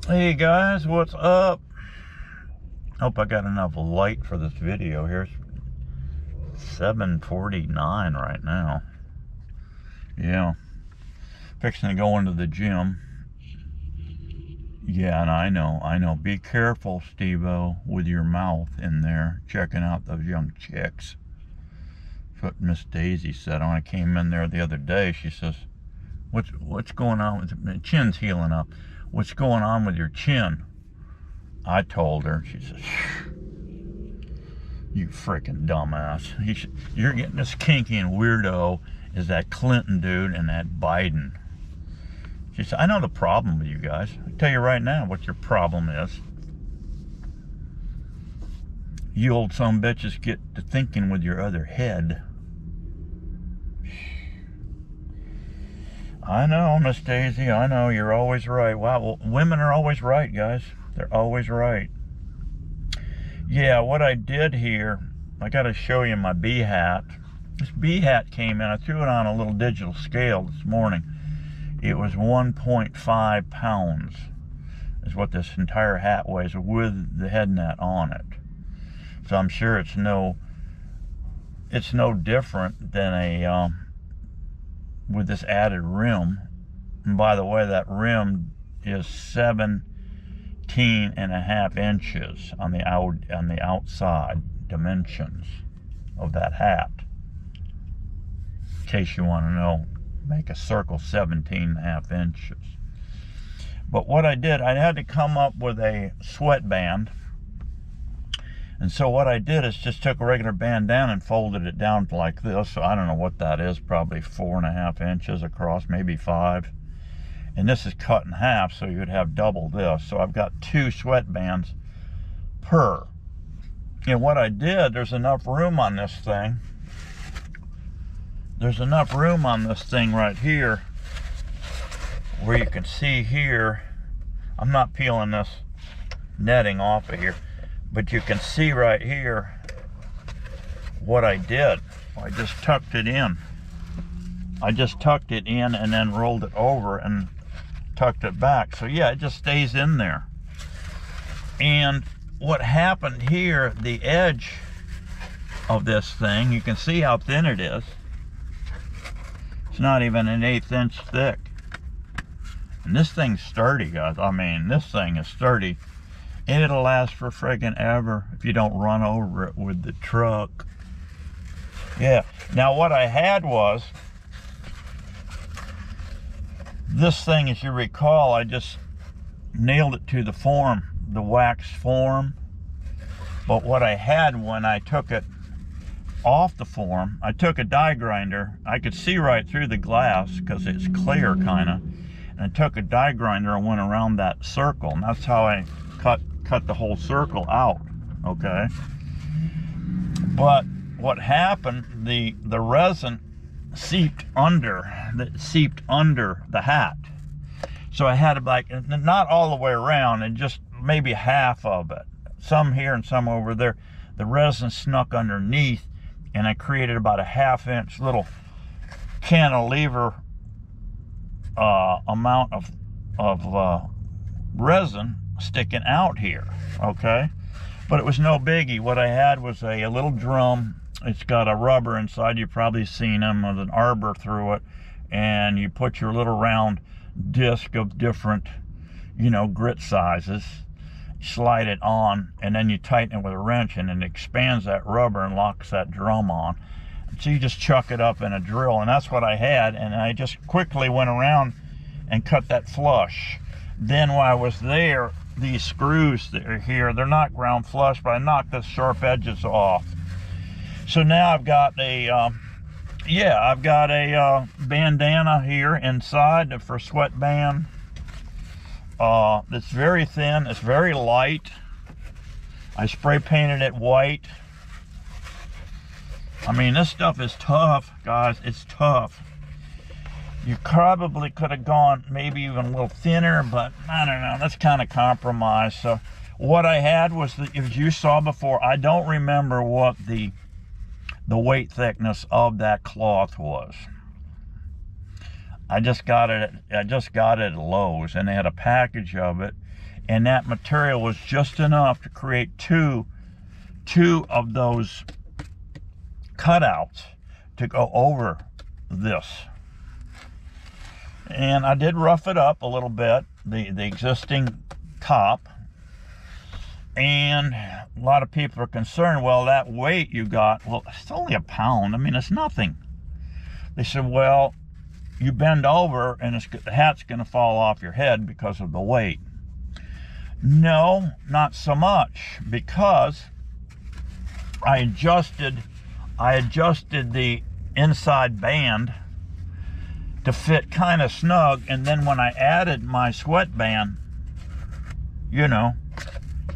Hey guys, what's up? Hope I got enough light for this video here. It's 7:49 right now. Yeah, fixing to go into the gym. Yeah, and I know. Be careful, Steve-O, with your mouth in there, checking out those young chicks. That's what Miss Daisy said when I came in there the other day. She says, what's going on with the chin's healing up? What's going on with your chin? I told her. She says, you freaking dumbass. You're getting this kinky and weirdo is that Clinton dude and that Biden. She said, I know the problem with you guys. I'll tell you right now what your problem is. You old son bitches get to thinking with your other head. I know, Miss Daisy, I know, you're always right. Wow, well, women are always right, guys. They're always right. Yeah, what I did here, I got to show you my bee hat. This bee hat came in. I threw it on a little digital scale this morning. It was 1.5 pounds is what this entire hat weighs with the head net on it. So I'm sure it's no different than a with this added rim. And by the way, that rim is 17.5 inches on the outside dimensions of that hat. In case you want to know, make a circle 17.5 inches. But what I did, I had to come up with a sweatband. And so what I did is just took a regular bandana and folded it down like this. So I don't know what that is, probably 4.5 inches across, maybe 5. And this is cut in half, so you would have double this. So I've got 2 sweatbands per. And what I did, there's enough room on this thing. There's enough room on this thing right here where you can see here. I'm not peeling this netting off of here, but you can see right here what I did. I just tucked it in. I just tucked it in and then rolled it over and tucked it back. So yeah, it just stays in there. And what happened here, the edge of this thing, you can see how thin it is. It's not even an 1/8 inch thick. And this thing's sturdy, guys. I mean, this thing is sturdy. And it'll last for friggin' ever if you don't run over it with the truck. Yeah. Now what I had was, this thing, as you recall, I just nailed it to the form, the wax form. But what I had when I took it off the form, I took a die grinder. I could see right through the glass because it's clear kind of. And I took a die grinder and went around that circle. And that's how I cut the whole circle out, okay? But what happened, the resin seeped under the hat. So I had to, like, not all the way around, and just maybe half of it. Some here and some over there. The resin snuck underneath, and I created about a 1/2 inch little cantilever amount of resin sticking out here, okay? But it was no biggie. What I had was a little drum. It's got a rubber inside. You've probably seen them with an arbor through it, and you put your little round disc of different, grit sizes, slide it on, and then you tighten it with a wrench, and it expands that rubber and locks that drum on. So you just chuck it up in a drill, and that's what I had. And I just quickly went around and cut that flush. Then while I was there, these screws that are here, they're not ground flush, but I knocked the sharp edges off. So now I've got a bandana here inside for sweatband. It's very thin, it's very light. I spray painted it white. I mean, this stuff is tough, guys. It's tough. You probably could have gone maybe even a little thinner, but I don't know. That's kind of compromise. So what I had was, as you saw before, I don't remember what the weight thickness of that cloth was. I just got it at Lowe's, and they had a package of it, and that material was just enough to create two of those cutouts to go over this. And I did rough it up a little bit, the existing top. And a lot of people are concerned, well, that weight you got, well, it's only a pound. I mean, it's nothing. They said, well, you bend over and the hat's going to fall off your head because of the weight. No, not so much, because I adjusted the inside band to fit kind of snug, and then when I added my sweatband, you know,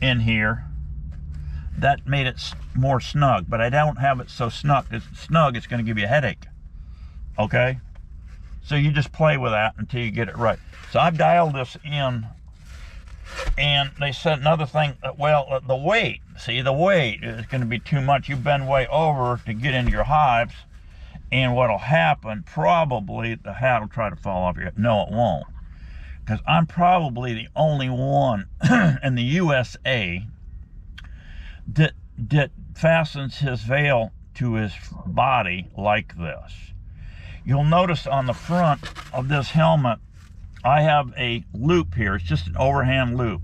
in here, that made it more snug. But I don't have it so snug. It's going to give you a headache. Okay? So you just play with that until you get it right. So I've dialed this in, and they said another thing, well, the weight. See, the weight is going to be too much. You bend way over to get into your hives, and what'll happen, probably the hat will try to fall off your head. No, it won't. Because I'm probably the only one in the USA that fastens his veil to his body like this. You'll notice on the front of this helmet, I have a loop here. It's just an overhand loop.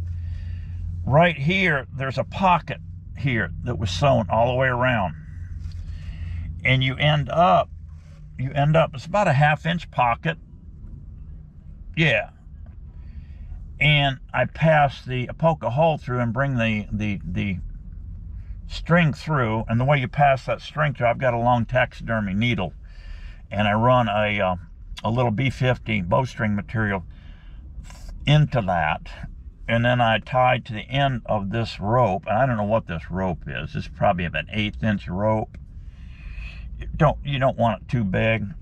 Right here, there's a pocket here that was sewn all the way around. And you end up, it's about a 1/2-inch pocket. Yeah. And I poke a hole through and bring the string through. And the way you pass that string through, I've got a long taxidermy needle. And I run a little B50 bowstring material into that. And then I tied to the end of this rope. And I don't know what this rope is. This is probably an 1/8-inch rope. You don't want it too big,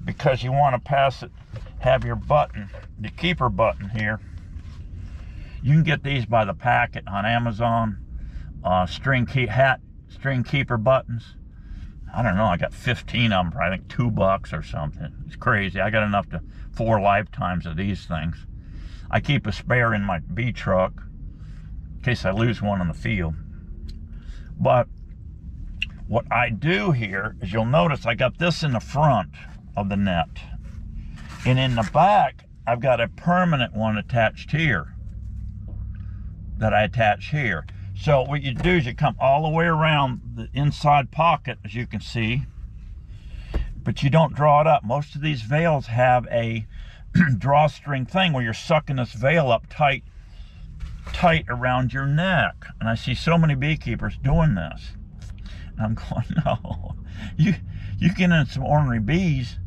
because you want to pass it, have your button, the keeper button here. You can get these by the packet on Amazon. String keeper buttons. I don't know, I got 15 of them for I think $2 or something. It's crazy. I got enough to 4 lifetimes of these things. I keep a spare in my B truck in case I lose one in the field. But what I do here is, you'll notice I got this in the front of the net. And in the back, I've got a permanent one attached here that I attach here. So what you do is you come all the way around the inside pocket, as you can see, but you don't draw it up. Most of these veils have a drawstring thing where you're sucking this veil up tight around your neck. And I see so many beekeepers doing this. And I'm going, no, you get in some ornery bees,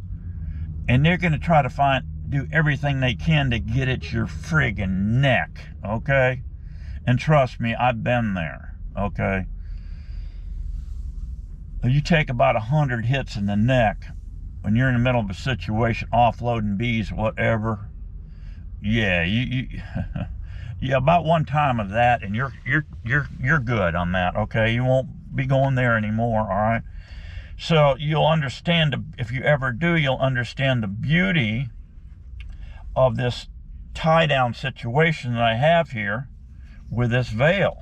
and they're going to try to do everything they can to get at your friggin' neck, okay? And trust me, I've been there, okay? You take about 100 hits in the neck when you're in the middle of a situation, offloading bees, whatever. Yeah, yeah, about one time of that, and you're good on that, okay? You won't be going there anymore, all right? So you'll understand, if you ever do, you'll understand the beauty of this tie-down situation that I have here with this veil.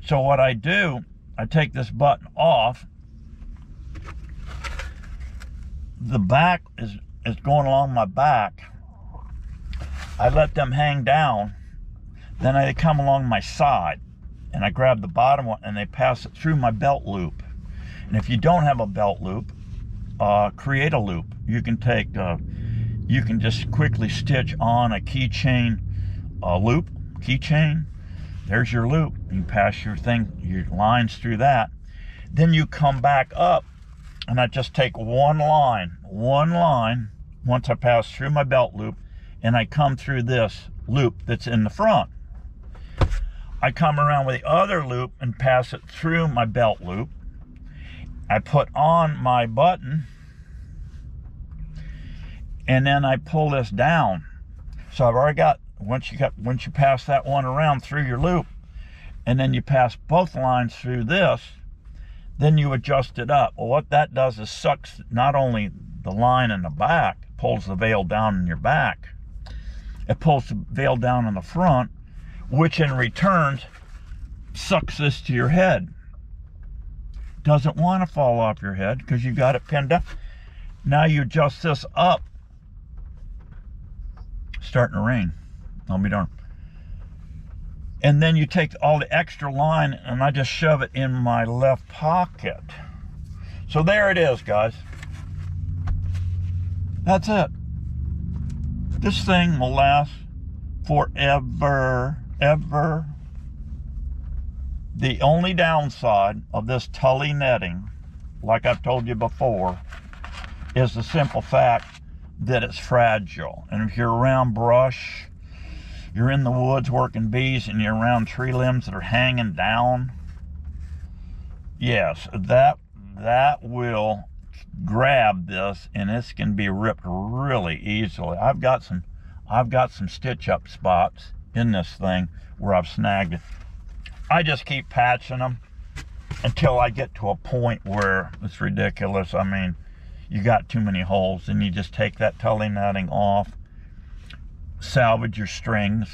So what I do, I take this button off. The back is going along my back. I let them hang down. Then they come along my side, and I grab the bottom one, and they pass it through my belt loop. And if you don't have a belt loop, create a loop. You can take, you can just quickly stitch on a keychain loop, keychain. There's your loop. You pass your lines through that. Then you come back up, and I just take one line, once I pass through my belt loop, and I come through this loop that's in the front. I come around with the other loop and pass it through my belt loop. I put on my button, and then I pull this down. So I've already got, once you pass that one around through your loop, and then you pass both lines through this, then you adjust it up. Well, what that does is sucks not only the line in the back, pulls the veil down in your back, it pulls the veil down in the front, which in return sucks this to your head. Doesn't want to fall off your head because you got it pinned up. Now you adjust this up. Starting to rain. I'll be darned. And then you take all the extra line and I just shove it in my left pocket. So there it is, guys. That's it. This thing will last forever, ever. The only downside of this Tully netting, like I've told you before, is the simple fact that it's fragile. And if you're around brush, you're in the woods working bees, and you're around tree limbs that are hanging down, yes, that will grab this, and this can be ripped really easily. I've got some stitch up spots in this thing where I've snagged it. I just keep patching them until I get to a point where it's ridiculous. I mean, you got too many holes, and you just take that Tully netting off, salvage your strings,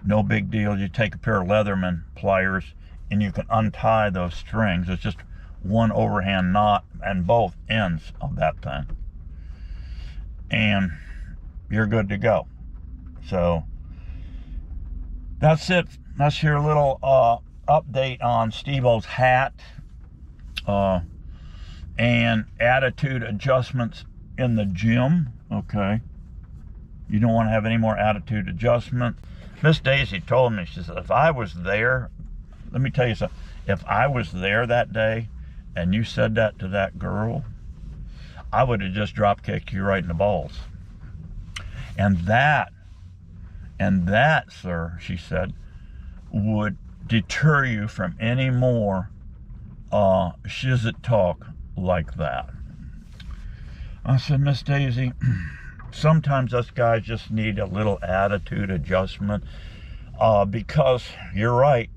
no big deal. You take a pair of Leatherman pliers and you can untie those strings. It's just one overhand knot and both ends of that thing, and you're good to go. So that's it. That's your little update on Steve-O's hat and attitude adjustments in the gym. Okay, you don't want to have any more attitude adjustment. Miss Daisy told me, she said, if I was there, let me tell you something, if I was there that day and you said that to that girl, I would have just drop kicked you right in the balls. And that, sir, she said, would deter you from any more shizit talk like that. I said, Miss Daisy, sometimes us guys just need a little attitude adjustment because you're right.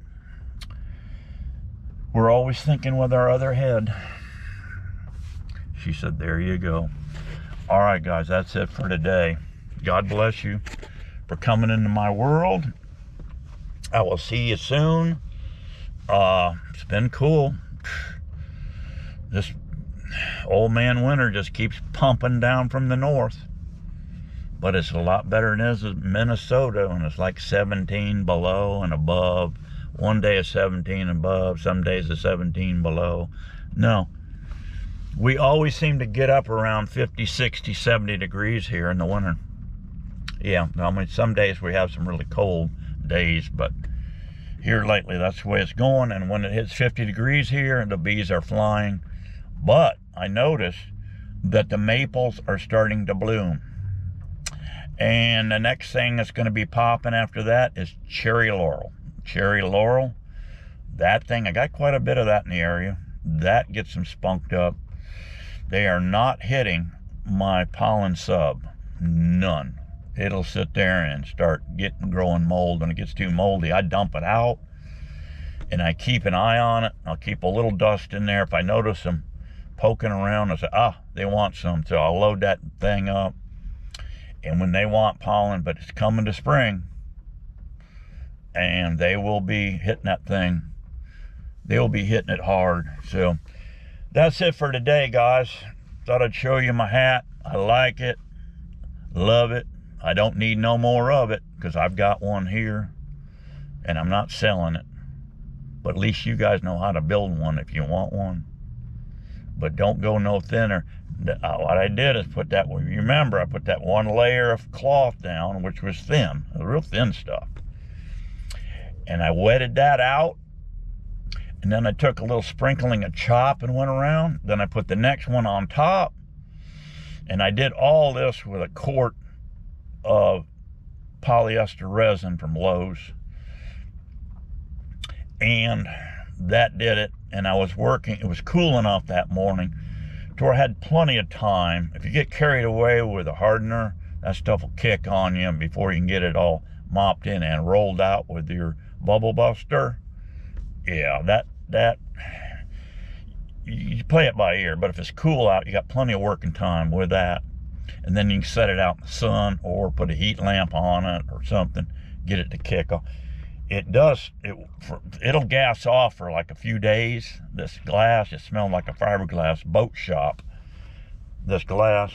We're always thinking with our other head. She said, there you go. All right, guys, that's it for today. God bless you for coming into my world. I will see you soon. It's been cool. This old man winter just keeps pumping down from the north. But it's a lot better than it is in Minnesota, and it's like 17 below and above. One day is 17 above, some days is 17 below. No, we always seem to get up around 50, 60, 70 degrees here in the winter. Yeah, I mean, some days we have some really cold days, but here lately that's the way it's going. And when it hits 50 degrees here, the bees are flying. But I noticed that the maples are starting to bloom. And the next thing that's going to be popping after that is cherry laurel. Cherry laurel, that thing, I got quite a bit of that in the area. That gets them spunked up. They are not hitting my pollen sub. None. It'll sit there and start growing mold. When it gets too moldy, I dump it out and I keep an eye on it. I'll keep a little dust in there. If I notice them poking around, I say, they want some. So I'll load that thing up. And when they want pollen, but it's coming to spring, and they will be hitting that thing. They'll be hitting it hard. So that's it for today, guys. Thought I'd show you my hat. I like it. Love it. I don't need no more of it because I've got one here and I'm not selling it. But at least you guys know how to build one if you want one. But don't go no thinner. What I did is put that, you remember, I put that one layer of cloth down, which was thin, real thin stuff. And I wetted that out. And then I took a little sprinkling of chop and went around. Then I put the next one on top. And I did all this with a quart of polyester resin from Lowe's. And that did it. And I was working, it was cool enough that morning to where I had plenty of time. If you get carried away with a hardener, that stuff will kick on you before you can get it all mopped in and rolled out with your bubble buster. Yeah, that you play it by ear, but if it's cool out, you got plenty of working time with that. And then you can set it out in the sun or put a heat lamp on it or something. get it to kick off. It'll gas off for like a few days. This glass, it smelled like a fiberglass boat shop, this glass.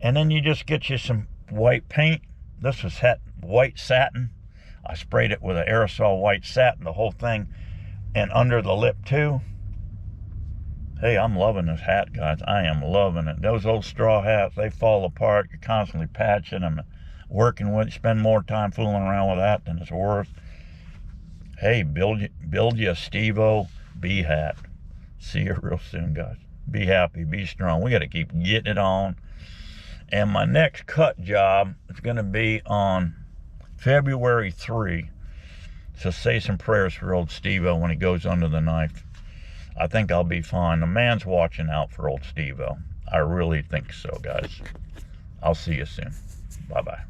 And then you just get you some white paint. This was white satin. I sprayed it with an aerosol white satin, the whole thing, and under the lip too. Hey, I'm loving this hat, guys. I am loving it. Those old straw hats, they fall apart. You're constantly patching them, working with it. Spend more time fooling around with that than it's worth. Hey, build you a Steve-O bee hat. See you real soon, guys. Be happy, be strong. We got to keep getting it on. And my next cut job is going to be on February 3. So say some prayers for old Steve-O when he goes under the knife. I think I'll be fine. The man's watching out for old Steve-O. I really think so, guys. I'll see you soon. Bye-bye.